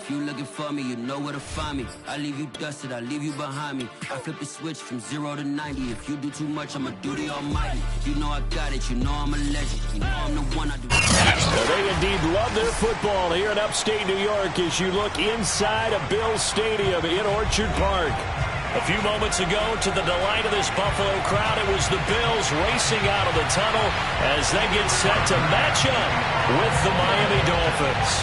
If you looking for me, you know where to find me. I leave you dusted, I leave you behind me. I flip the switch from 0 to 90. If you do too much, I'ma do the almighty. You know I got it, you know I'm a legend. You know I'm the one I do. Well, they indeed love their football here in upstate New York as you look inside of Bills Stadium in Orchard Park. A few moments ago, to the delight of this Buffalo crowd, it was the Bills racing out of the tunnel as they get set to match up with the Miami Dolphins.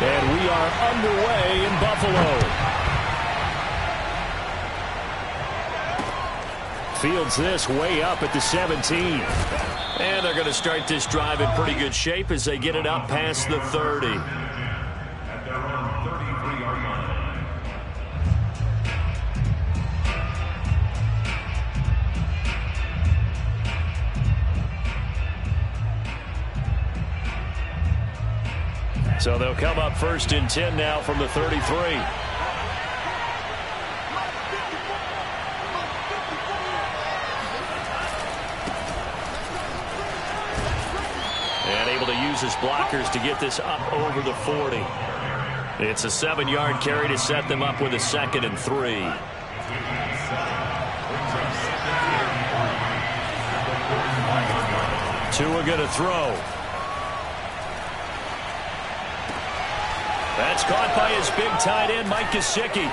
And we are underway in Buffalo. Fields this way up at the 17. And they're going to start this drive in pretty good shape as they get it up past the 30. At their own 33-yard line. So they'll come up 1st and 10 now from the 33. To use his blockers to get this up over the 40. It's a 7-yard carry to set them up with a 2nd and 3. Tua going to throw. That's caught by his big tight end, Mike Gesicki.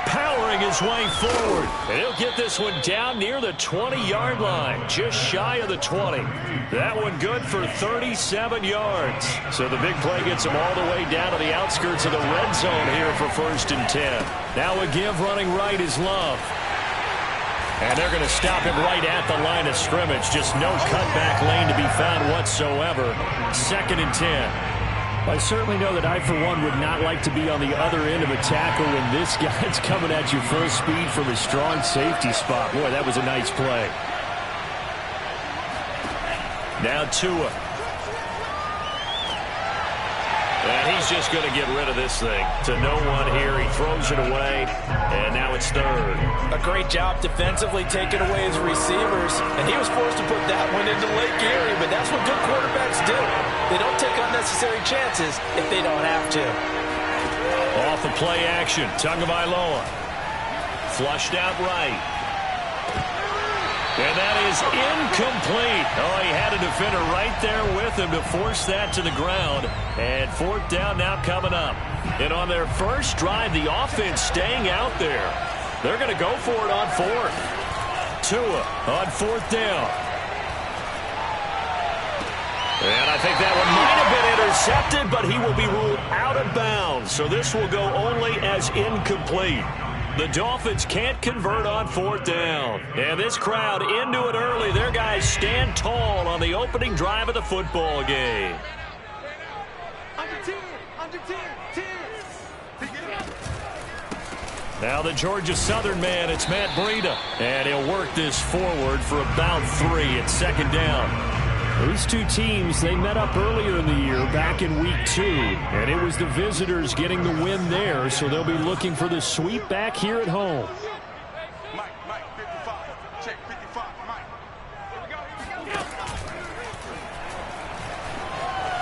Powering his way forward. And he'll get this one down near the 20-yard line. Just shy of the 20. That one good for 37 yards. So the big play gets him all the way down to the outskirts of the red zone here for 1st and 10. Now a give running right is Love. And they're going to stop him right at the line of scrimmage. Just no cutback lane to be found whatsoever. 2nd and 10. I certainly know that I, for one, would not like to be on the other end of a tackle when this guy's coming at you full speed from a strong safety spot. Boy, that was a nice play. Now Tua. And he's just going to get rid of this thing. To no one here. He throws it away. And now it's 3rd. A great job defensively taking away his receivers. And he was forced to put that one into Lake Erie. But that's what good quarterbacks do. They don't take unnecessary chances if they don't have to. Off the play action. Tagovailoa. Flushed out right. And that is incomplete. Oh, he had a defender right there with him to force that to the ground. And 4th down now coming up. And on their first drive, the offense staying out there. They're going to go for it on 4th. Tua on 4th down. And I think that one might have been intercepted, but he will be ruled out of bounds. So this will go only as incomplete. The Dolphins can't convert on 4th down. And this crowd into it early. Their guys stand tall on the opening drive of the football game. Under 10, under 10, 10. Now the Georgia Southern man, it's Matt Breida. And he'll work this forward for about 3 at 2nd down. These two teams, they met up earlier in the year back in week 2. And it was the visitors getting the win there, so they'll be looking for the sweep back here at home. Mike, 55. Check 55, Mike. Here we go.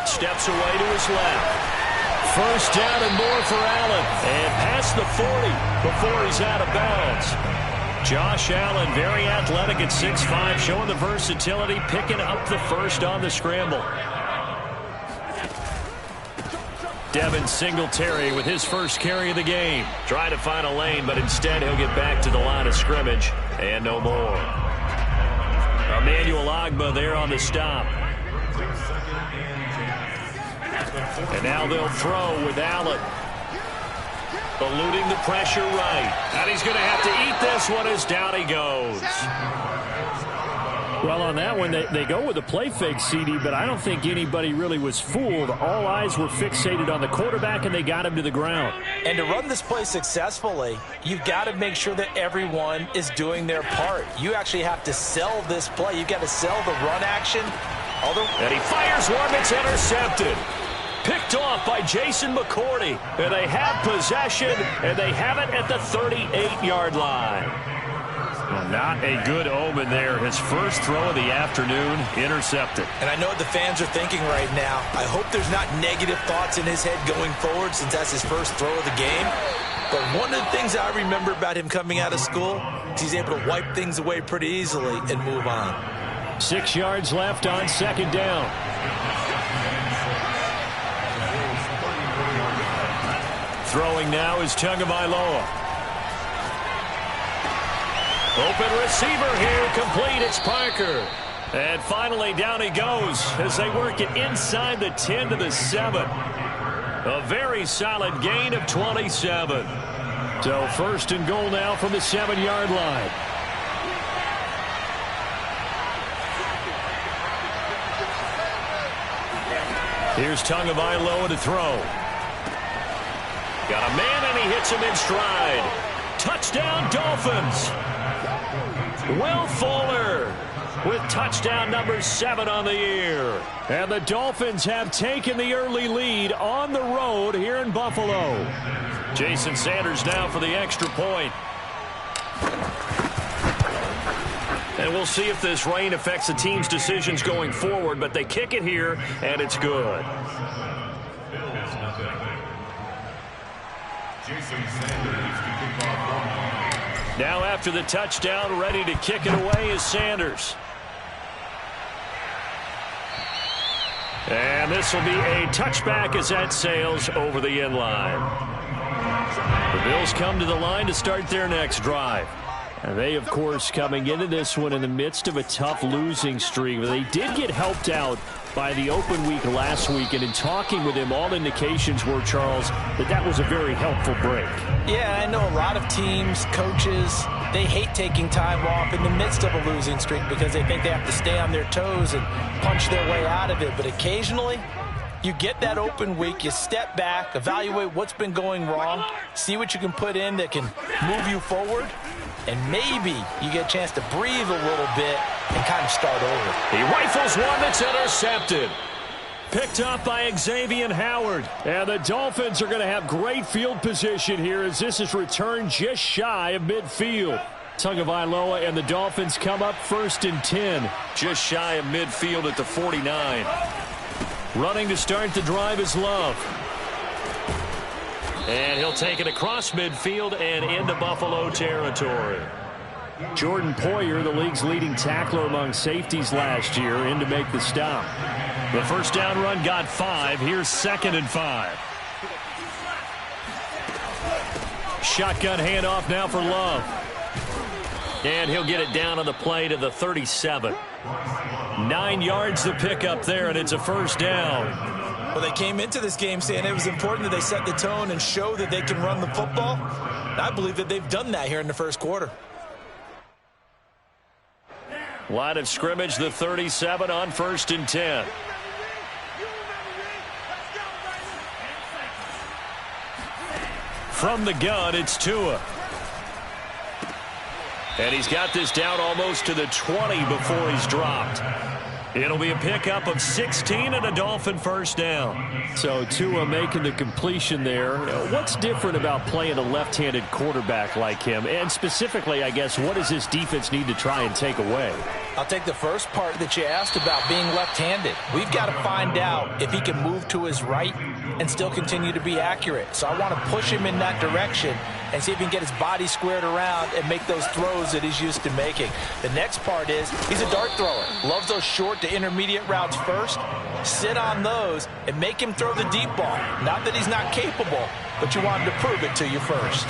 Steps away to his left. 1st down and more for Allen. And past the 40 before he's out of bounds. Josh Allen, very athletic at 6'5", showing the versatility, picking up the 1st on the scramble. Devin Singletary with his first carry of the game. Trying to find a lane, but instead he'll get back to the line of scrimmage. And no more. Emmanuel Ogbah there on the stop. And now they'll throw with Allen. Eluding the pressure right. And he's going to have to eat this one as down he goes. Well, on that one, they go with a play fake, CD, but I don't think anybody really was fooled. All eyes were fixated on the quarterback, and they got him to the ground. And to run this play successfully, you've got to make sure that everyone is doing their part. You actually have to sell this play. You've got to sell the run action. And he fires one that's intercepted. Picked off by Jason McCourty. And they have possession, and they have it at the 38-yard line. Not a good omen there. His first throw of the afternoon intercepted. And I know what the fans are thinking right now. I hope there's not negative thoughts in his head going forward since that's his first throw of the game. But one of the things I remember about him coming out of school is he's able to wipe things away pretty easily and move on. 6 yards left on second down. Throwing now is Tagovailoa. Open receiver here, complete, it's Parker. And finally down he goes as they work it inside the 10 to the 7. A very solid gain of 27. So first and goal now from the 7-yard line. Here's Tagovailoa to throw. Got a man and he hits him in stride. Touchdown Dolphins. Will Fuller with touchdown number 7 on the year. And the Dolphins have taken the early lead on the road here in Buffalo. Jason Sanders now for the extra point. And we'll see if this rain affects the team's decisions going forward, but they kick it here, and it's good. Now after the touchdown, ready to kick it away is Sanders. And this will be a touchback as that sails over the end line. The Bills come to the line to start their next drive. And they, of course, coming into this one in the midst of a tough losing streak. But they did get helped out by the open week last week. And in talking with him, all indications were, Charles, that was a very helpful break. Yeah, I know a lot of teams, coaches, they hate taking time off in the midst of a losing streak because they think they have to stay on their toes and punch their way out of it. But occasionally, you get that open week, you step back, evaluate what's been going wrong, see what you can put in that can move you forward, and maybe you get a chance to breathe a little bit and kind of start over. He rifles one that's intercepted. Picked up by Xavier Howard. And the Dolphins are going to have great field position here as this is returned just shy of midfield. Tagovailoa and the Dolphins come up first and 10. Just shy of midfield at the 49. Running to start the drive is Love. And he'll take it across midfield and into Buffalo territory. Jordan Poyer, the league's leading tackler among safeties last year, in to make the stop. The first down run got 5. Here's 2nd and 5. Shotgun handoff now for Love. And he'll get it down on the play to the 37. 9 yards to pick up there, and it's a first down. Well, they came into this game saying it was important that they set the tone and show that they can run the football. I believe that they've done that here in the first quarter. Line of scrimmage, the 37 on 1st and 10. From the gun, it's Tua. And he's got this down almost to the 20 before he's dropped. It'll be a pickup of 16 and a Dolphin first down. So Tua making the completion there. What's different about playing a left-handed quarterback like him? And specifically, I guess, what does this defense need to try and take away? I'll take the first part that you asked about being left-handed. We've got to find out if he can move to his right and still continue to be accurate. So I want to push him in that direction and see if he can get his body squared around and make those throws that he's used to making. The next part is he's a dart thrower. Loves those short to intermediate routes first. Sit on those and make him throw the deep ball. Not that he's not capable, but you want him to prove it to you first.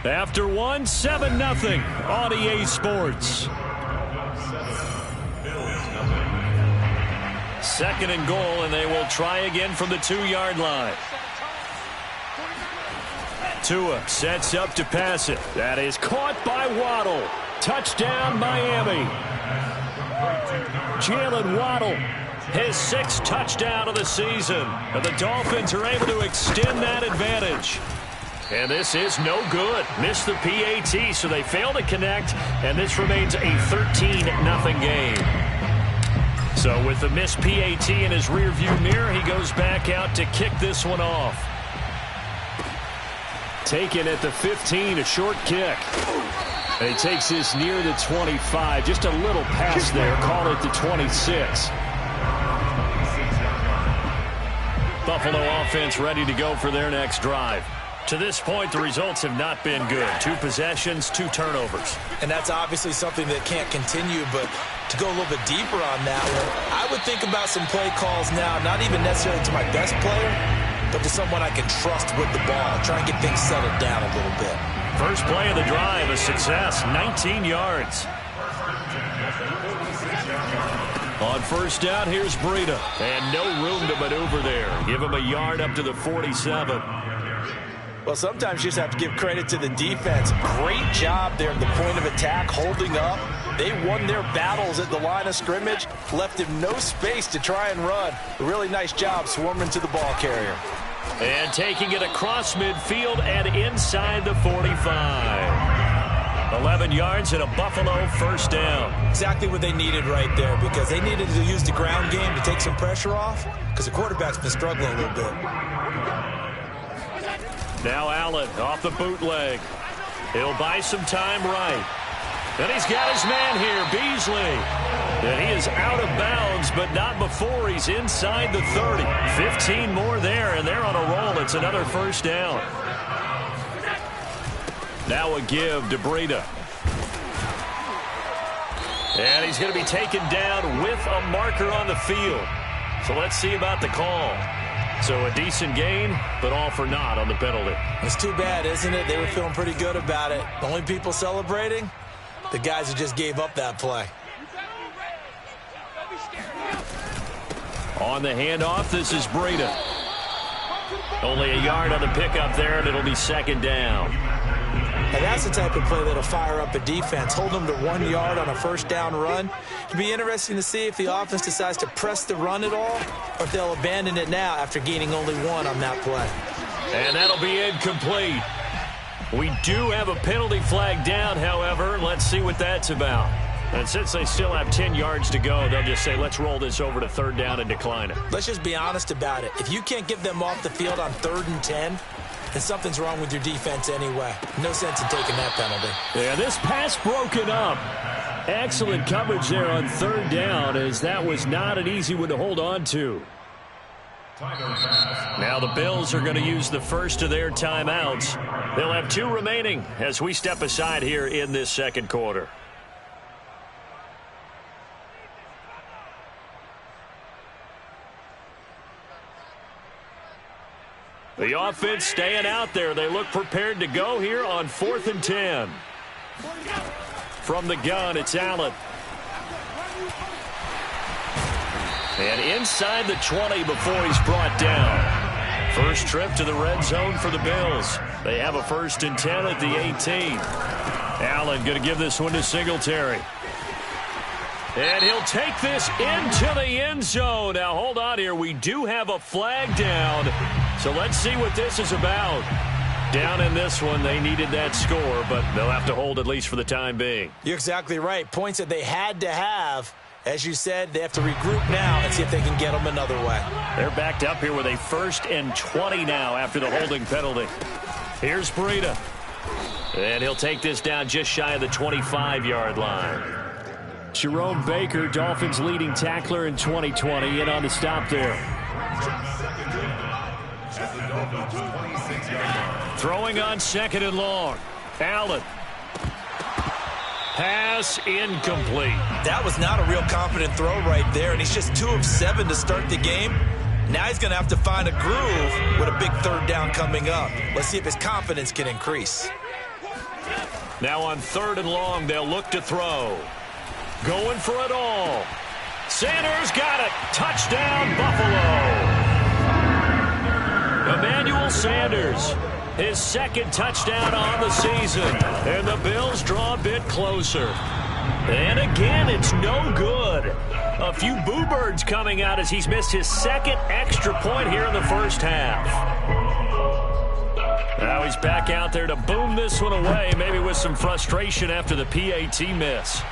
After one, 7-0 on EA Sports. 2nd and goal, and they will try again from the 2-yard line. Tua sets up to pass it. That is caught by Waddle. Touchdown, Miami. Jalen Waddle, his 6th touchdown of the season. And the Dolphins are able to extend that advantage. And this is no good. Missed the PAT, so they fail to connect, and this remains a 13-0 game. So with the missed PAT in his rearview mirror, he goes back out to kick this one off. Taken at the 15, a short kick. And he takes this near the 25. Just a little pass there. Call it the 26. Buffalo offense ready to go for their next drive. To this point, the results have not been good. 2 possessions, 2 turnovers. And that's obviously something that can't continue, but to go a little bit deeper on that one, I would think about some play calls now, not even necessarily to my best player, but to someone I can trust with the ball. Try and get things settled down a little bit. First play of the drive, a success, 19 yards. On first down, here's Breida. And no room to maneuver there. Give him a yard up to the 47. Well, sometimes you just have to give credit to the defense. Great job there at the point of attack, holding up. They won their battles at the line of scrimmage, left him no space to try and run. A really nice job swarming to the ball carrier. And taking it across midfield and inside the 45. 11 yards and a Buffalo first down. Exactly what they needed right there, because they needed to use the ground game to take some pressure off, because the quarterback's been struggling a little bit. Now Allen off the bootleg. He'll buy some time right. And he's got his man here, Beasley. And he is out of bounds, but not before he's inside the 30. 15 more there, and they're on a roll. It's another first down. Now a give to Breida. And he's going to be taken down with a marker on the field. So let's see about the call. So a decent gain, but all for naught on the penalty. It's too bad, isn't it? They were feeling pretty good about it. The only people celebrating, the guys who just gave up that play. On the handoff, this is Breida. Only a yard on the pickup there, and it'll be second down. And that's the type of play that'll fire up a defense. Hold them to 1 yard on a first down run. It'll be interesting to see if the offense decides to press the run at all, or if they'll abandon it now after gaining only 1 on that play. And that'll be incomplete. We do have a penalty flag down, however. Let's see what that's about. And since they still have 10 yards to go, they'll just say, let's roll this over to third down and decline it. Let's just be honest about it. If you can't get them off the field on 3rd and 10, then something's wrong with your defense anyway. No sense in taking that penalty. Yeah, this pass broken up. Excellent coverage there on 3rd down, as that was not an easy one to hold on to. Now the Bills are going to use the first of their timeouts. They'll have 2 remaining as we step aside here in this second quarter. The offense staying out there. They look prepared to go here on 4th and 10. From the gun, it's Allen. And inside the 20 before he's brought down. First trip to the red zone for the Bills. They have a 1st and 10 at the 18. Allen going to give this one to Singletary. And he'll take this into the end zone. Now, hold on here. We do have a flag down. So let's see what this is about. Down in this one, they needed that score, but they'll have to hold at least for the time being. You're exactly right. Points that they had to have. As you said, they have to regroup now and see if they can get them another way. They're backed up here with a 1st and 20 now after the holding penalty. Here's Breida. And he'll take this down just shy of the 25-yard line. Jerome Baker, Dolphins' leading tackler in 2020, in on the stop there. Throwing on 2nd and long. Allen. Pass incomplete. That was not a real confident throw right there, and he's just 2 of 7 to start the game. Now he's going to have to find a groove with a big 3rd down coming up. Let's see if his confidence can increase. Now on 3rd and long, they'll look to throw. Going for it all. Sanders got it. Touchdown, Buffalo. Emmanuel Sanders, his 2nd touchdown on the season. And the Bills draw a bit closer. And again, it's no good. A few boo birds coming out as he's missed his 2nd extra point here in the first half. Now he's back out there to boom this one away, maybe with some frustration after the PAT miss.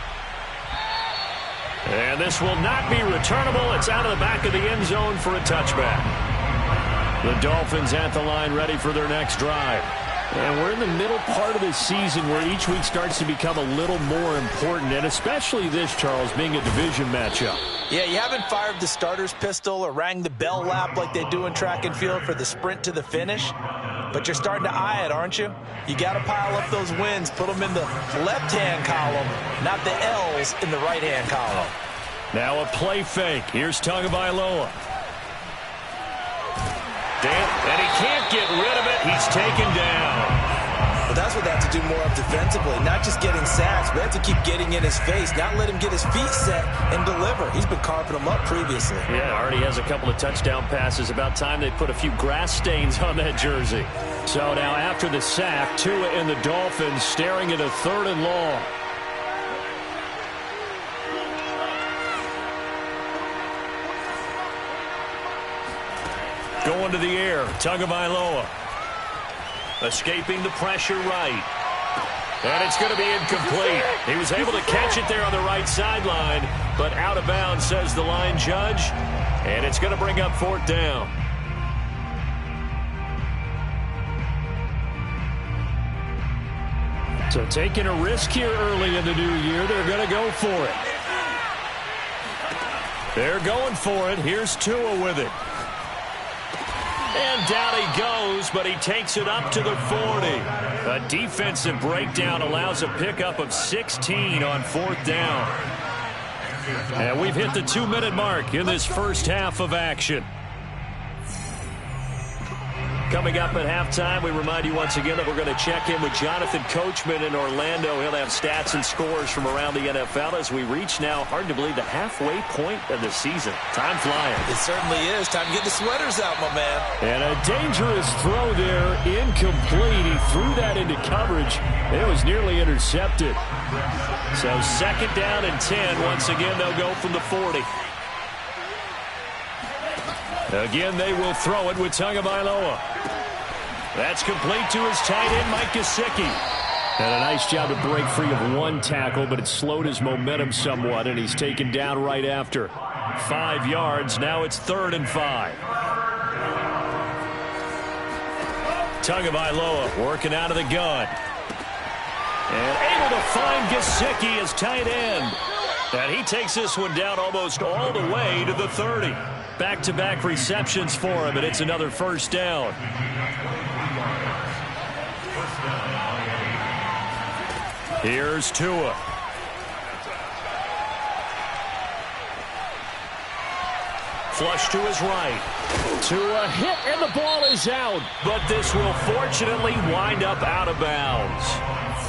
And this will not be returnable. It's out of the back of the end zone for a touchback. The Dolphins at the line ready for their next drive. And we're in the middle part of the season where each week starts to become a little more important, and especially this, Charles, being a division matchup. Yeah, you haven't fired the starter's pistol or rang the bell lap like they do in track and field for the sprint to the finish, but you're starting to eye it, aren't you? You got to pile up those wins, put them in the left-hand column, not the L's in the right-hand column. Now a play fake. Here's Tagovailoa. And he can't get rid of it. He's taken down. But that's what they have to do more of defensively, not just getting sacks, but they have to keep getting in his face, not let him get his feet set and deliver. He's been carving them up previously. Yeah, already has a couple of touchdown passes. About time they put a few grass stains on that jersey. So now after the sack, Tua and the Dolphins staring at a 3rd and long. Going to the air, Tagovailoa. Escaping the pressure right. And it's going to be incomplete. He was able to catch it there on the right sideline, but out of bounds, says the line judge. And it's going to bring up 4th down. So taking a risk here early in the new year, they're going to go for it. They're going for it. Here's Tua with it. And down he goes, but he takes it up to the 40. A defensive breakdown allows a pickup of 16 on 4th down. And we've hit the 2-minute mark in this first half of action. Coming up at halftime, we remind you once again that we're going to check in with Jonathan Coachman in Orlando. He'll have stats and scores from around the NFL as we reach now, hard to believe, the halfway point of the season. Time flying. It certainly is. Time to get the sweaters out, my man. And a dangerous throw there, incomplete. He threw that into coverage. It was nearly intercepted. So 2nd down and 10. Once again, they'll go from the 40. Again, they will throw it with Tagovailoa. That's complete to his tight end, Mike Gesicki. And a nice job to break free of one tackle, but it slowed his momentum somewhat, and he's taken down right after. 5 yards. Now it's 3rd and 5. Tagovailoa working out of the gun. And able to find Gesicki as tight end. And he takes this one down almost all the way to the 30. Back-to-back receptions for him, and it's another 1st down. Here's Tua. Flush to his right. Tua hit, and the ball is out. But this will fortunately wind up out of bounds.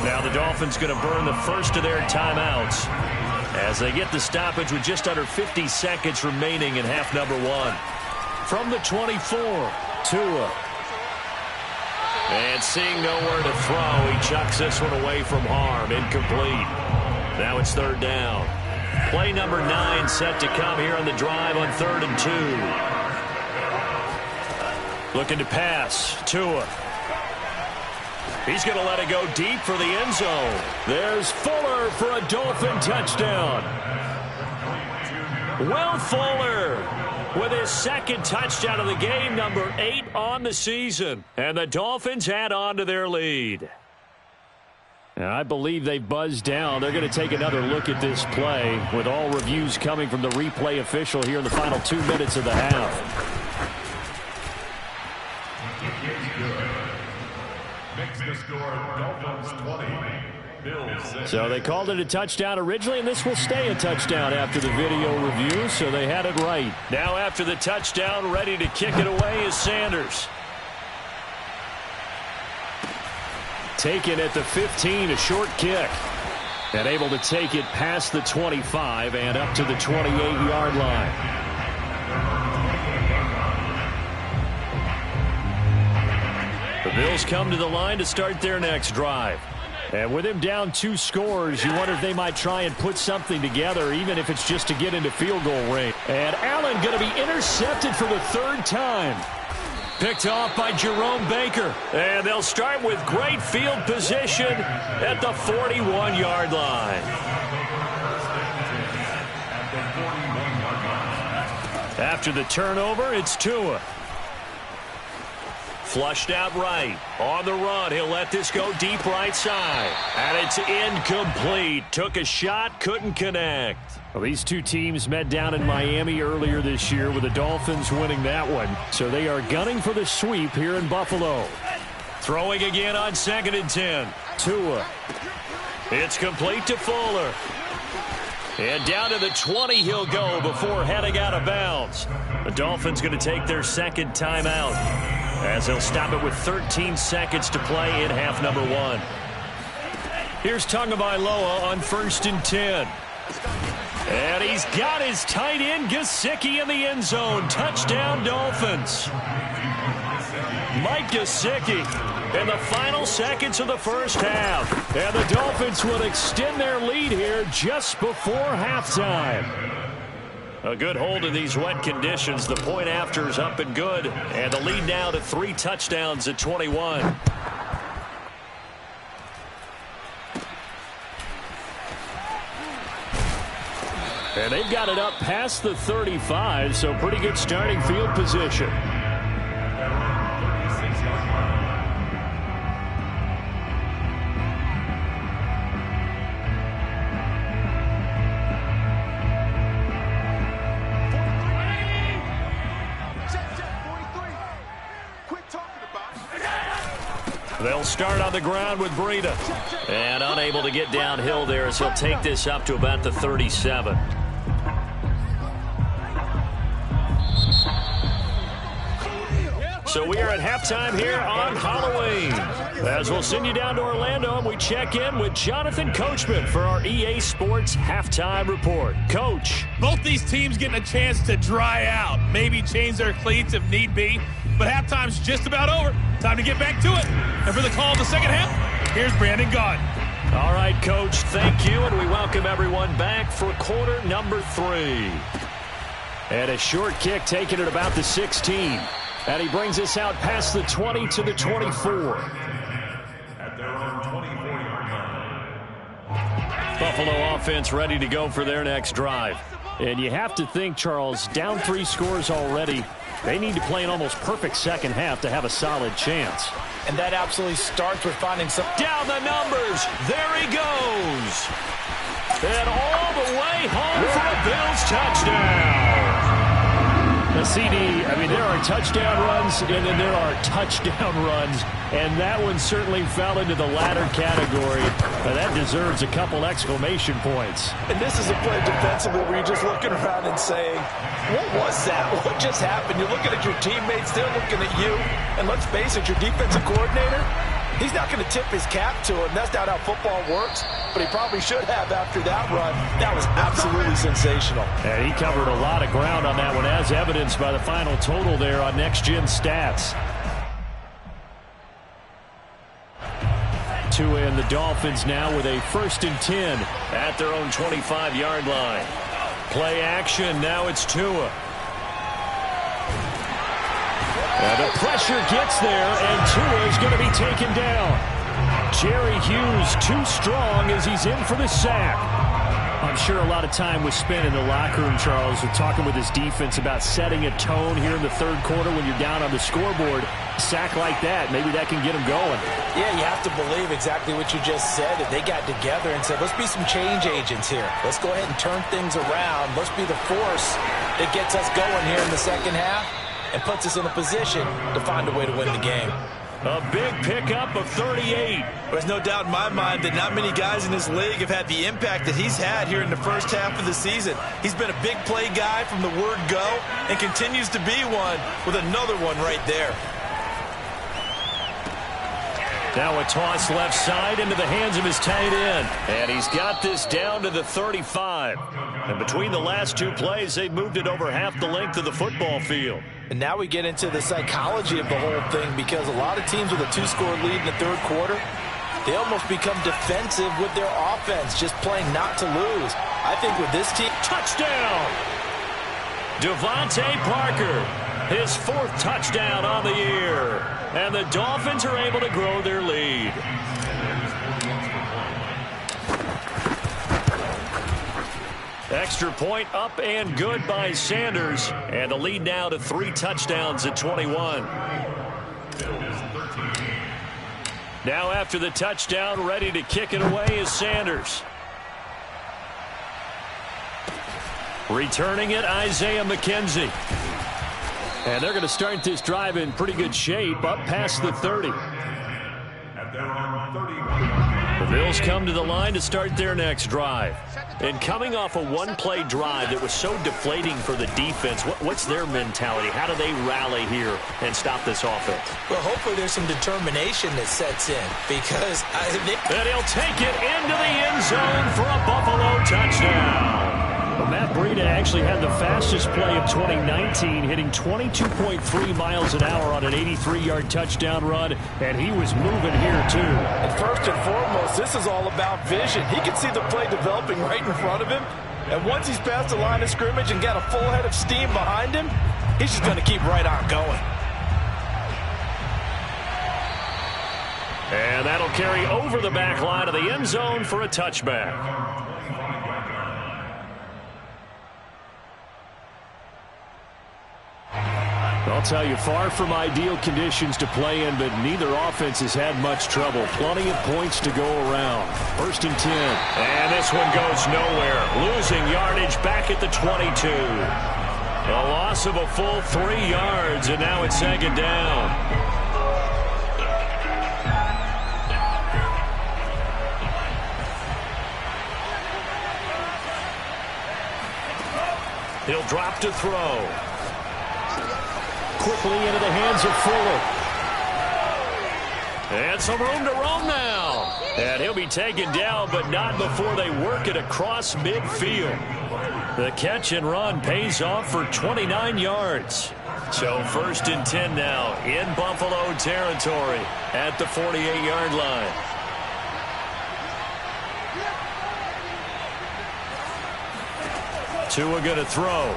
Now the Dolphins going to burn the first of their timeouts as they get the stoppage with just under 50 seconds remaining in half number 1. From the 24, Tua. And seeing nowhere to throw, he chucks this one away from harm. Incomplete. Now it's 3rd down. Play number 9 set to come here on the drive on 3rd and 2. Looking to pass. Tua. He's going to let it go deep for the end zone. There's Fuller for a Dolphin touchdown. Will Fuller with his 2nd touchdown of the game, number 8 on the season. And the Dolphins add on to their lead. And I believe they've buzzed down. They're going to take another look at this play with all reviews coming from the replay official here in the final 2 minutes of the half. So they called it a touchdown originally, and this will stay a touchdown after the video review, so they had it right. Now after the touchdown, ready to kick it away is Sanders. Taken at the 15, a short kick. And able to take it past the 25 and up to the 28-yard line. The Bills come to the line to start their next drive. And with him down 2 scores, you wonder if they might try and put something together, even if it's just to get into field goal range. And Allen going to be intercepted for the 3rd time. Picked off by Jerome Baker. And they'll start with great field position at the 41-yard line. After the turnover, it's Tua. Flushed out right. On the run, he'll let this go deep right side. And it's incomplete. Took a shot, couldn't connect. Well, these two teams met down in Miami earlier this year with the Dolphins winning that one. So they are gunning for the sweep here in Buffalo. Throwing again on 2nd and 10. Tua. It's complete to Fuller. And down to the 20 he'll go before heading out of bounds. The Dolphins going to take their second timeout, as they'll stop it with 13 seconds to play in half number 1. Here's Tagovailoa on 1st and 10. And he's got his tight end Gesicki in the end zone. Touchdown Dolphins. Mike Gesicki in the final seconds of the first half. And the Dolphins will extend their lead here just before halftime. A good hold in these wet conditions. The point after is up and good. And the lead now to 3 touchdowns at 21. And they've got it up past the 35, so pretty good starting field position. They'll start on the ground with Breida. And unable to get downhill there as he'll take this up to about the 37. So we are at halftime here on Halloween. As we'll send you down to Orlando, and we check in with Jonathan Coachman for our EA Sports Halftime Report. Coach. Both these teams getting a chance to dry out, maybe change their cleats if need be. But halftime's just about over. Time to get back to it. And for the call of the second half, here's Brandon Gaudin. All right, Coach, thank you, and we welcome everyone back for quarter number 3. And a short kick taken at about the 16. And he brings us out past the 20 to the 24. At their own 24-yard line. Buffalo offense ready to go for their next drive. And you have to think, Charles, down 3 scores already. They need to play an almost perfect second half to have a solid chance. And that absolutely starts with finding some... Down the numbers. There he goes. And all the way home for a Bills touchdown. The CD, I mean, there are touchdown runs, and then there are touchdown runs, and that one certainly fell into the latter category. That deserves a couple exclamation points. And this is a play defensively where you're just looking around and saying, what was that? What just happened? You're looking at your teammates, they're looking at you, and let's face it, your defensive coordinator, he's not going to tip his cap to him. That's not how football works, but he probably should have after that run. That was absolutely sensational. And he covered a lot of ground on that one, as evidenced by the final total there on Next Gen Stats. Tua and the Dolphins now with a 1st and 10 at their own 25-yard line. Play action, now it's Tua. And the pressure gets there, and Tua is going to be taken down. Jerry Hughes too strong as he's in for the sack. I'm sure a lot of time was spent in the locker room, Charles, with talking with his defense about setting a tone here in the 3rd quarter when you're down on the scoreboard. A sack like that, maybe that can get him going. Yeah, you have to believe exactly what you just said, that they got together and said, let's be some change agents here. Let's go ahead and turn things around. Let's be the force that gets us going here in the second half and puts us in a position to find a way to win the game. A big pickup of 38. There's no doubt in my mind that not many guys in this league have had the impact that he's had here in the first half of the season. He's been a big play guy from the word go and continues to be one with another one right there. Now a toss left side into the hands of his tight end. And he's got this down to the 35. And between the last 2 plays, they've moved it over half the length of the football field. And now we get into the psychology of the whole thing, because a lot of teams with a 2-score lead in the 3rd quarter, they almost become defensive with their offense, just playing not to lose. I think with this team... Touchdown! Devontae Parker, his 4th touchdown on the year. And the Dolphins are able to grow their lead. Extra point up and good by Sanders. And the lead now to 3 touchdowns at 21. Now after the touchdown, ready to kick it away is Sanders. Returning it, Isaiah McKenzie. And they're going to start this drive in pretty good shape, up past the 30. The Bills come to the line to start their next drive. And coming off a one-play drive that was so deflating for the defense, what's their mentality? How do they rally here and stop this offense? Well, hopefully there's some determination that sets in because and he'll take it into the end zone for a Buffalo touchdown. Well, Matt Breida actually had the fastest play of 2019, hitting 22.3 miles an hour on an 83-yard touchdown run, and he was moving here too. And first and foremost, this is all about vision. He can see the play developing right in front of him, and once he's past the line of scrimmage and got a full head of steam behind him, he's just going to keep right on going. And that'll carry over the back line of the end zone for a touchback. I'll tell you, far from ideal conditions to play in, but neither offense has had much trouble. Plenty of points to go around. 1st and 10. And this one goes nowhere. Losing yardage back at the 22. A loss of a full 3 yards, and now it's 2nd down. He'll drop to throw. Quickly into the hands of Fuller. And some room to roam now. And he'll be taken down, but not before they work it across midfield. The catch and run pays off for 29 yards. So 1st and 10 now in Buffalo territory at the 48-yard line. Tua going to throw.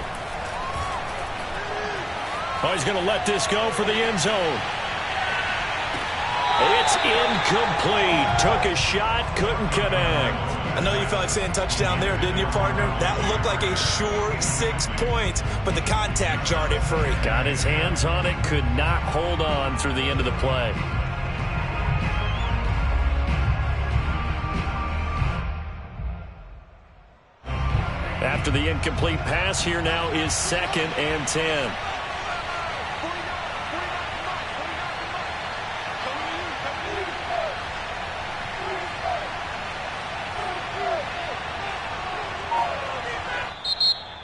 Oh, he's going to let this go for the end zone. It's incomplete. Took a shot, couldn't connect. I know you felt like saying touchdown there, didn't you, partner? That looked like a sure 6 points, but the contact jarred it free. Got his hands on it, could not hold on through the end of the play. After the incomplete pass, here now is 2nd and 10.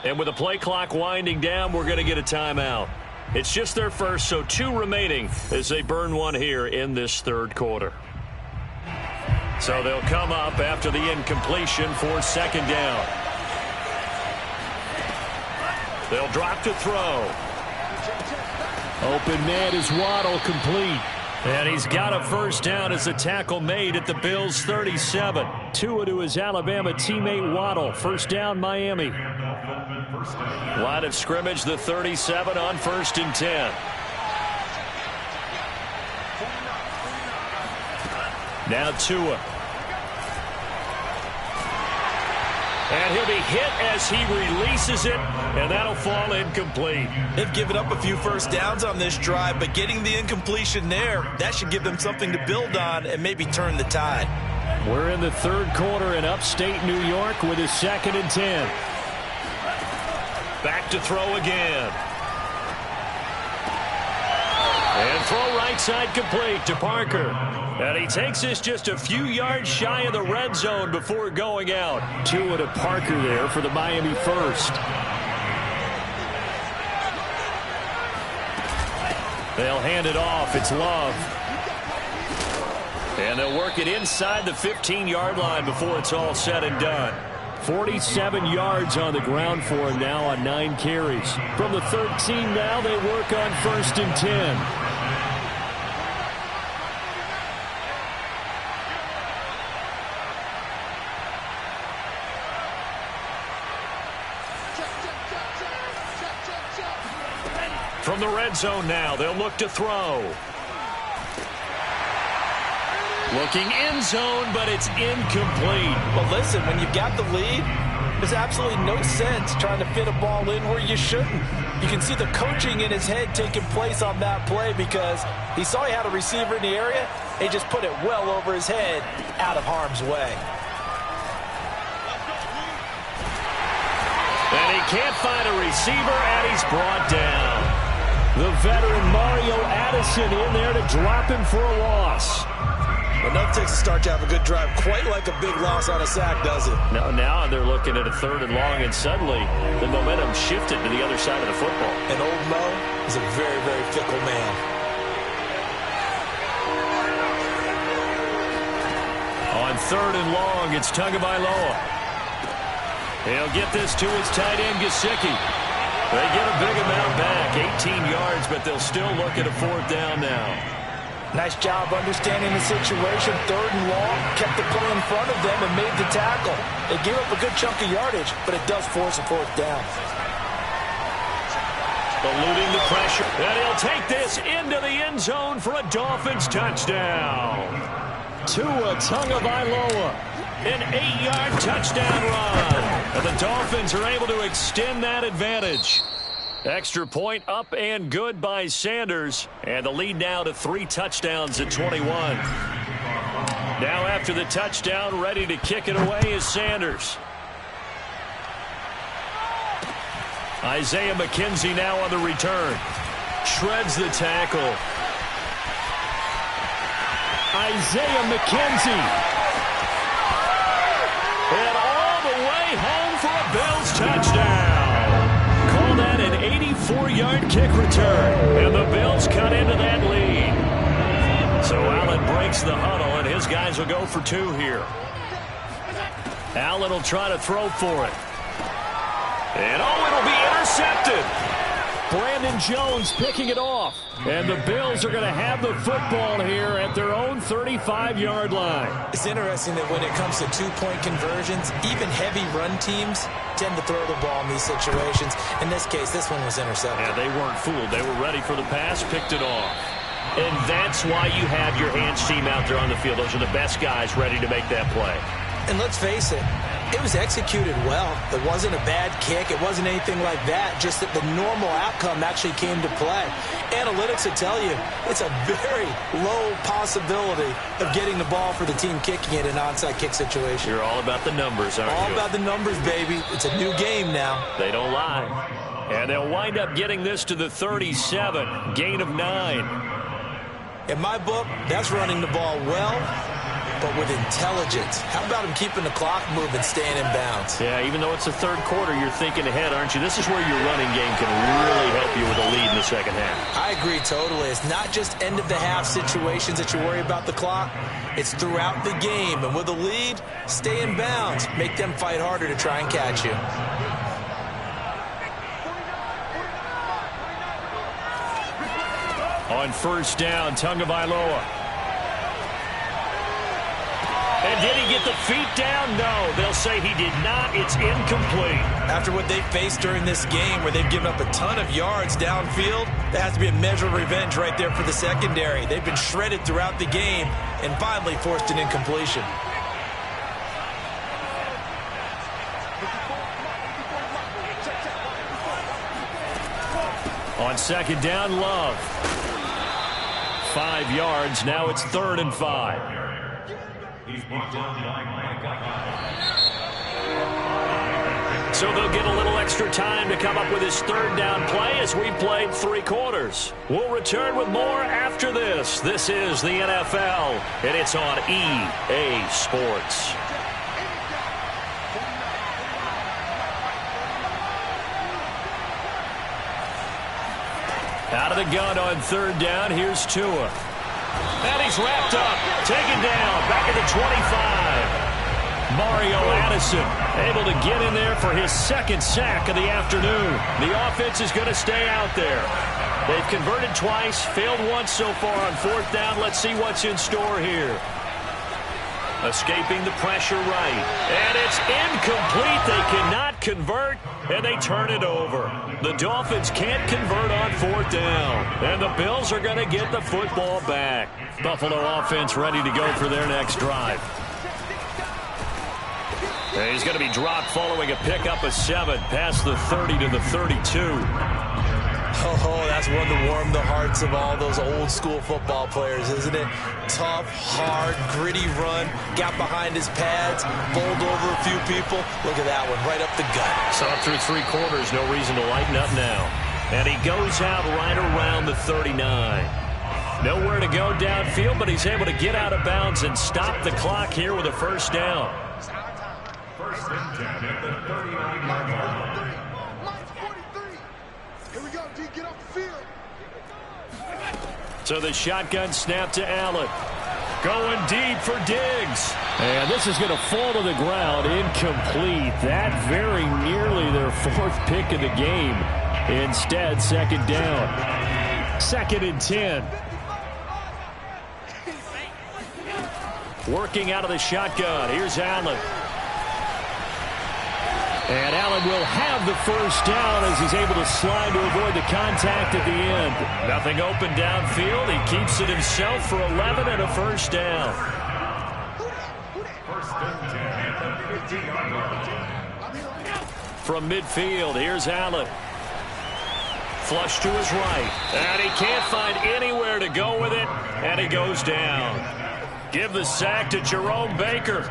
And with the play clock winding down, we're going to get a timeout. It's just their first, so 2 remaining as they burn one here in this 3rd quarter. So they'll come up after the incompletion for 2nd down. They'll drop to throw. Open man is Waddle, complete. And he's got a 1st down as the tackle made at the Bills' 37. Tua to his Alabama teammate Waddle. 1st down, Miami. Line of scrimmage, the 37 on 1st and 10. Now Tua. And he'll be hit as he releases it, and that'll fall incomplete. They've given up a few 1st downs on this drive, but getting the incompletion there, that should give them something to build on and maybe turn the tide. We're in the 3rd quarter in upstate New York with a 2nd and 10. Back to throw again. And throw right side complete to Parker. And he takes this just a few yards shy of the red zone before going out. Tua to Parker there for the Miami 1st. They'll hand it off. It's Love. And they'll work it inside the 15-yard line before it's all said and done. 47 yards on the ground for him now on 9 carries. From the 13 now, they work on 1st and 10. From the red zone now, they'll look to throw. Looking end zone, but it's incomplete. Well, listen, when you've got the lead, There's absolutely no sense trying to fit a ball in where you shouldn't. You can see the coaching in his head taking place on that play because he saw he had a receiver in the area. He just put it well over his head, out of harm's way. And he can't find a receiver, and he's brought down. The veteran Mario Addison in there to drop him for a loss. Enough takes a start to have a good drive, quite like a big loss on a sack, does it? Now they're looking at a 3rd and long, and suddenly the momentum shifted to the other side of the football. And old Mo is a very, very fickle man. On 3rd and long, it's Tagovailoa. He'll get this to his tight end, Gesicki. They get a big amount back, 18 yards, but they'll still look at a 4th down now. Nice job understanding the situation. 3rd and long, kept the play in front of them and made the tackle. They gave up a good chunk of yardage, but it does force a 4th down. Eluding the pressure. And he'll take this into the end zone for a Dolphins touchdown. Tua Tagovailoa. An 8-yard touchdown run. And the Dolphins are able to extend that advantage. Extra point up and good by Sanders. And the lead now to 3 touchdowns at 21. Now after the touchdown, ready to kick it away is Sanders. Isaiah McKenzie now on the return. Shreds the tackle. Isaiah McKenzie. And all the way home for a Bills touchdown. Call that an 84-yard kick return. And the Bills cut into that lead. So Allen breaks the huddle, and his guys will go for 2 here. Allen will try to throw for it. And it'll be intercepted. Brandon Jones picking it off. And the Bills are going to have the football here at their own 35-yard line. It's interesting that when it comes to 2-point conversions, even heavy run teams tend to throw the ball in these situations. In this case, this one was intercepted. Yeah, they weren't fooled. They were ready for the pass, picked it off. And that's why you have your hands team out there on the field. Those are the best guys ready to make that play. And let's face it, it was executed well. It wasn't a bad kick. It wasn't anything like that. Just that the normal outcome actually came to play. Analytics will tell you it's a very low possibility of getting the ball for the team kicking it in an onside kick situation. You're all about the numbers, aren't you? All about the numbers, baby. It's a new game now. They don't lie. And they'll wind up getting this to the 37. Gain of 9. In my book, that's running the ball well, but with intelligence. How about him keeping the clock moving, staying in bounds? Yeah, even though it's the 3rd quarter, you're thinking ahead, aren't you? This is where your running game can really help you with a lead in the 2nd half. I agree totally. It's not just end-of-the-half situations that you worry about the clock. It's throughout the game. And with a lead, stay in bounds. Make them fight harder to try and catch you. On 1st down, Tagovailoa. And did he get the feet down? No, they'll say he did not. It's incomplete. After what they faced during this game where they've given up a ton of yards downfield, that has to be a measure of revenge right there for the secondary. They've been shredded throughout the game and finally forced an incompletion. On 2nd down, Love. 5 yards. Now it's 3rd and 5. So they'll get a little extra time to come up with his 3rd down play as we've played 3 quarters. We'll return with more after this. This is the NFL, and it's on EA Sports. Out of the gun on 3rd down, here's Tua. And he's wrapped up, taken down, back at the 25. Mario Addison able to get in there for his 2nd sack of the afternoon. The offense is going to stay out there. They've converted twice, failed once so far on 4th down. Let's see what's in store here. Escaping the pressure right. And it's incomplete. They cannot convert, and they turn it over. The Dolphins can't convert on 4th down. And the Bills are going to get the football back. Buffalo offense ready to go for their next drive. And he's going to be dropped following a pickup of 7 past the 30 to the 32. Oh, that's one to warm the hearts of all those old school football players, isn't it? Tough, hard, gritty run, got behind his pads, bowled over a few people. Look at that one, right up the gut. So through 3 quarters, no reason to lighten up now. And he goes out right around the 39. Nowhere to go downfield, but he's able to get out of bounds and stop the clock here with a first down. First and 10 at the 39-yard line. Here we go, D, get off the field. So the shotgun snap to Allen. Going deep for Diggs. And this is going to fall to the ground. Incomplete. That very nearly their 4th pick of the game. Instead, second down. 2nd and 10. Working out of the shotgun. Here's Allen. And Allen will have the first down as he's able to slide to avoid the contact at the end. Nothing open downfield. He keeps it himself for 11 and a first down. First and 10 at the 15-yard line. From midfield, here's Allen. Flush to his right. And he can't find anywhere to go with it. And he goes down. Give the sack to Jerome Baker.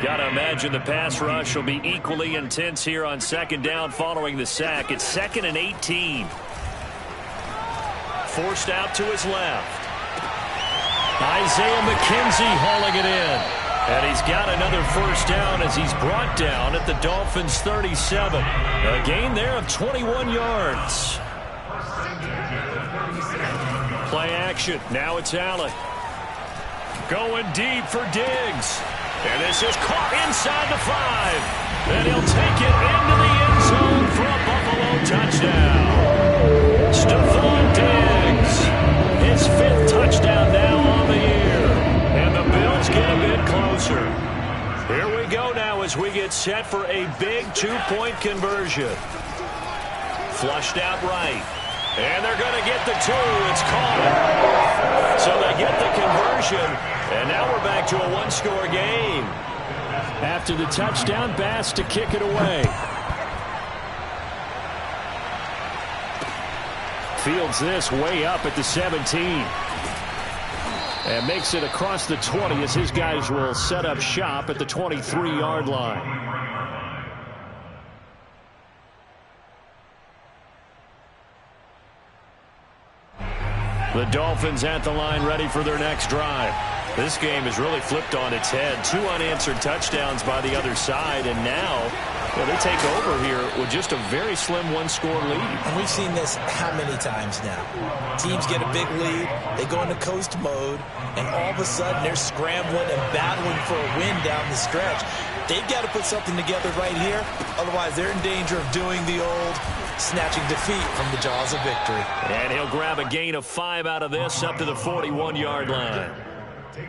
Got to imagine the pass rush will be equally intense here on second down following the sack. It's 2nd and 18. Forced out to his left. Isaiah McKenzie hauling it in. And he's got another first down as he's brought down at the Dolphins' 37. A gain there of 21 yards. Play action. Now it's Allen. Going deep for Diggs. And this is caught inside the 5. And he'll take it into the end zone for a Buffalo touchdown. Stephon Diggs, his 5th touchdown now on the year. And the Bills get a bit closer. Here we go now as we get set for a big 2-point conversion. Flushed out right. And they're going to get the 2. It's caught. So they get the conversion. And now we're back to a 1-score game. After the touchdown, Bass to kick it away. Fields this way up at the 17. And makes it across the 20 as his guys will set up shop at the 23-yard line. The Dolphins at the line ready for their next drive. This game has really flipped on its head. 2 unanswered touchdowns by the other side, and now they take over here with just a very slim 1-score lead. And we've seen this how many times now? Teams get a big lead, they go into coast mode, and all of a sudden they're scrambling and battling for a win down the stretch. They've got to put something together right here, otherwise they're in danger of doing the old snatching defeat from the jaws of victory. And he'll grab a gain of 5 out of this up to the 41-yard line.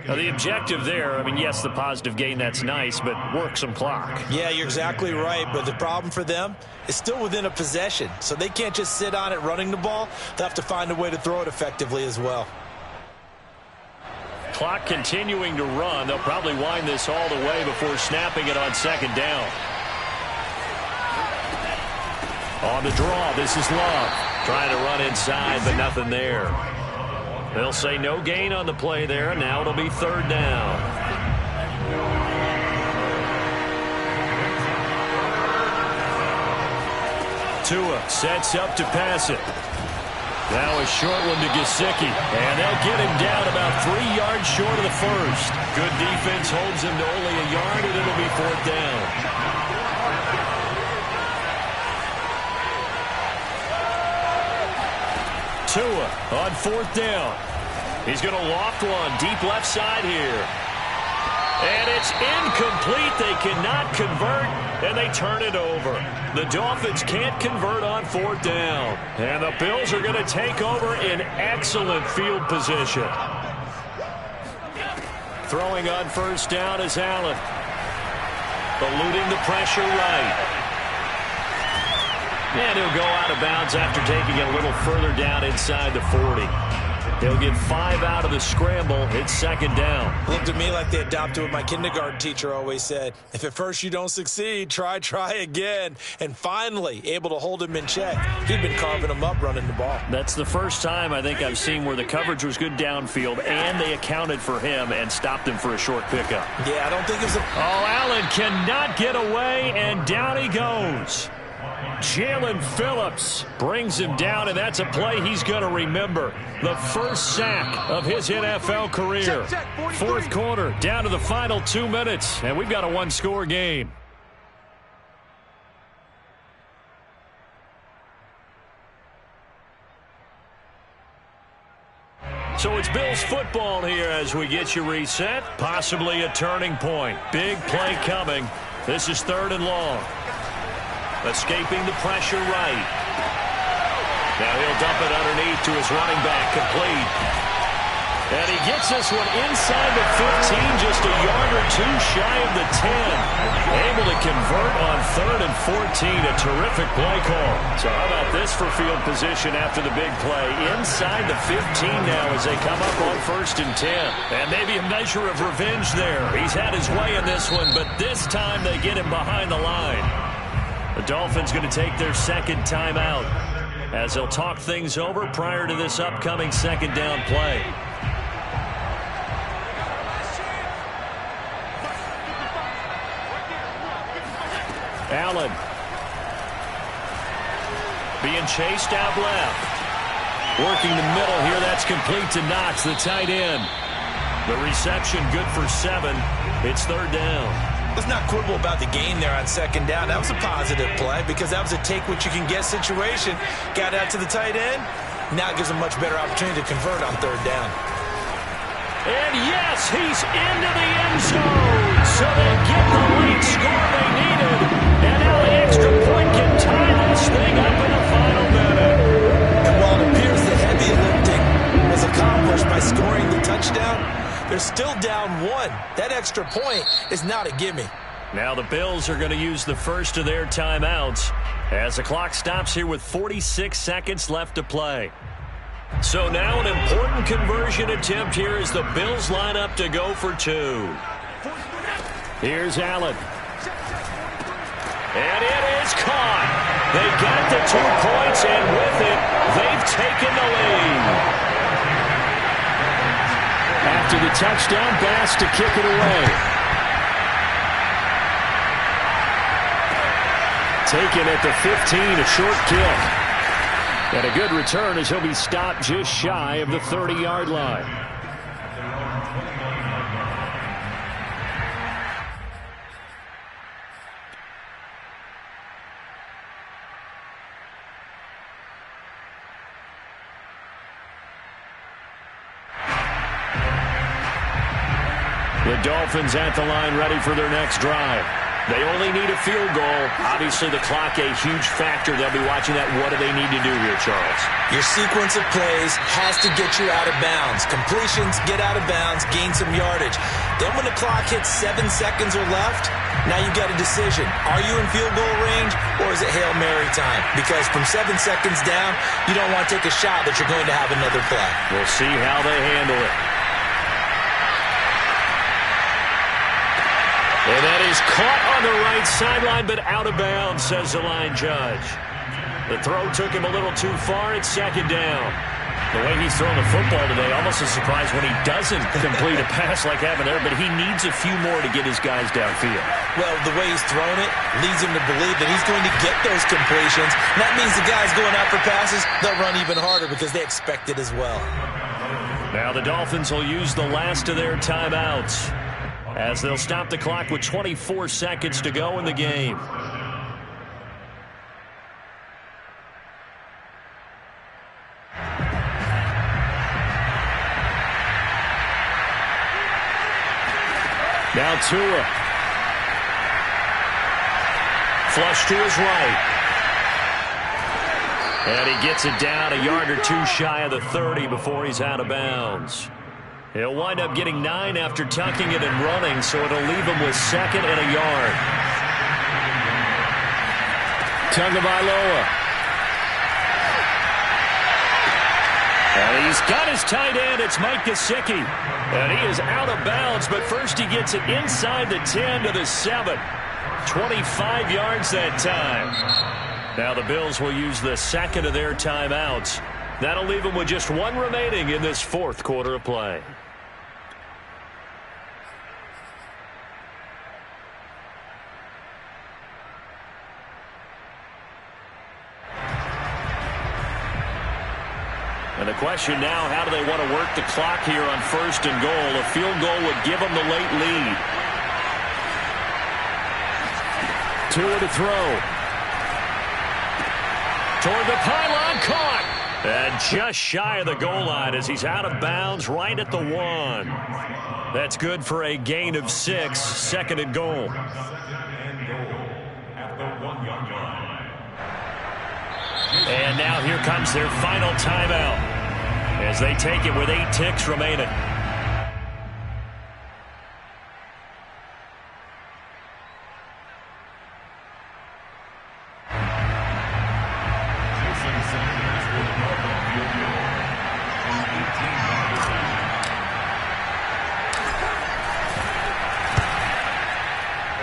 Now, the objective there, I mean, yes, the positive gain, that's nice, but work some clock. Yeah, you're exactly right, but the problem for them is still within a possession, so they can't just sit on it running the ball. They'll have to find a way to throw it effectively as well. Clock continuing to run. They'll probably wind this all the way before snapping it on second down. On the draw, this is Love. Trying to run inside, but nothing there. They'll say no gain on the play there, and now it'll be 3rd down. Tua sets up to pass it. Now a short one to Gesicki, and they'll get him down about 3 yards short of the first. Good defense holds him to only a yard, and it'll be 4th down. Tua on 4th down. He's going to loft one deep left side here. And it's incomplete. They cannot convert, and they turn it over. The Dolphins can't convert on 4th down. And the Bills are going to take over in excellent field position. Throwing on 1st down is Allen. Eluding the pressure right. And he'll go out of bounds after taking it a little further down inside the 40. He'll get 5 out of the scramble. It's second down. Looked at me like they adopted what my kindergarten teacher always said. If at first you don't succeed, try again. And finally, able to hold him in check. He'd been carving him up running the ball. That's the first time I think I've seen where the coverage was good downfield, and they accounted for him and stopped him for a short pickup. Yeah, I don't think it was a... Oh, Allen cannot get away, and down he goes. Jalen Phillips brings him down, and that's a play he's going to remember. The first sack of his NFL career. Fourth quarter, down to the final 2 minutes, and we've got a one-score game. So it's Bills football here as we get you reset. Possibly a turning point. Big play coming. This is 3rd and long. Escaping the pressure right. Now he'll dump it underneath to his running back, complete. And he gets this one inside the 15, just a yard or two shy of the 10. Able to convert on 3rd and 14, a terrific play call. So how about this for field position after the big play? Inside the 15 now as they come up on 1st and 10. And maybe a measure of revenge there. He's had his way in this one, but this time they get him behind the line. The Dolphins going to take their second timeout as they'll talk things over prior to this upcoming second down play. Allen being chased out left. Working the middle here. That's complete to Knox, the tight end. The reception good for 7. It's 3rd down. Let's not quibble about the gain there on second down. That was a positive play because that was a take-what-you-can-get situation. Got out to the tight end. Now it gives a much better opportunity to convert on 3rd down. And yes, he's into the end zone. So they get the late score they needed. And now the extra point can tie this thing up in the final minute. And while it appears the heavy lifting was accomplished by scoring the touchdown, they're still down 1. That extra point is not a gimme. Now the Bills are going to use the first of their timeouts as the clock stops here with 46 seconds left to play. So now an important conversion attempt here as the Bills line up to go for 2. Here's Allen. And it is caught. They got the 2 points, and with it, they've taken the lead. After the touchdown, Bass to kick it away. Taken at the 15, a short kick. And a good return as he'll be stopped just shy of the 30-yard line. The Dolphins at the line ready for their next drive. They only need a field goal. Obviously, the clock a huge factor. They'll be watching that. What do they need to do here, Charles? Your sequence of plays has to get you out of bounds. Completions, get out of bounds, gain some yardage. Then when the clock hits 7 seconds or left, now you've got a decision. Are you in field goal range, or is it Hail Mary time? Because from 7 seconds down, you don't want to take a shot that you're going to have another play. We'll see how they handle it. And that is caught on the right sideline, but out of bounds, says the line judge. The throw took him a little too far. It's second down. The way he's throwing the football today, almost a surprise when he doesn't complete a pass like happened there, but he needs a few more to get his guys downfield. Well, the way he's thrown it leads him to believe that he's going to get those completions. And that means the guys going out for passes, they'll run even harder because they expect it as well. Now the Dolphins will use the last of their timeouts as they'll stop the clock with 24 seconds to go in the game. Now Tua. Flush to his right. And he gets it down a yard or two shy of the 30 before he's out of bounds. He'll wind up getting 9 after tucking it and running, so it'll leave him with 2nd and a yard. Tagovailoa. And he's got his tight end. It's Mike Gesicki. And he is out of bounds, but first he gets it inside the 10 to the 7. 25 yards that time. Now the Bills will use the second of their timeouts. That'll leave them with just one remaining in this fourth quarter of play. And the question now, how do they want to work the clock here on first and goal? A field goal would give them the late lead. Tua to throw. Toward the pylon, caught. And just shy of the goal line as he's out of bounds right at the 1. That's good for a gain of 6, second and goal. And now here comes their final timeout as they take it with 8 ticks remaining.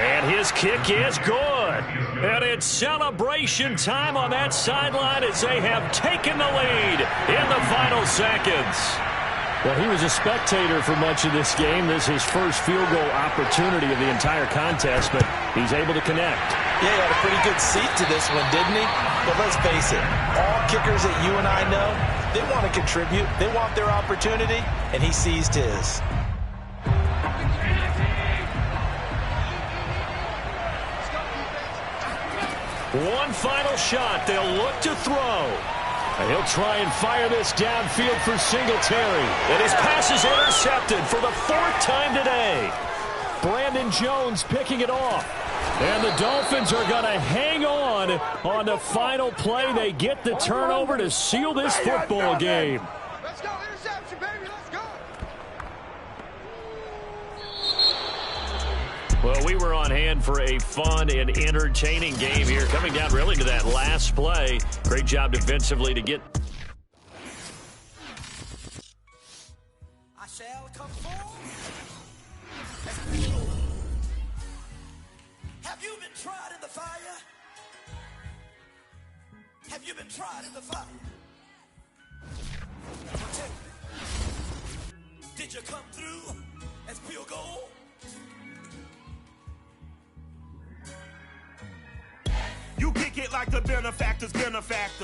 And his kick is good. And it's celebration time on that sideline as they have taken the lead in the final seconds. Well, he was a spectator for much of this game. This is his first field goal opportunity of the entire contest, but he's able to connect. Yeah, he had a pretty good seat to this one, didn't he? But let's face it, all kickers that you and I know, they want to contribute. They want their opportunity, and he seized his. One final shot. They'll look to throw. And he'll try and fire this downfield for Singletary. And his pass is intercepted for the 4th time today. Brandon Jones picking it off. And the Dolphins are going to hang on the final play. They get the turnover to seal this football game. Let's go, interception, baby, let's go. Well, we were on hand for a fun and entertaining game here. Coming down really to that last play. Great job defensively to get. I shall come forth. Have you been tried in the fire? Have you been tried in the fire? Protect me. Did you come through as pure gold? You kick it like the benefactor's benefactor.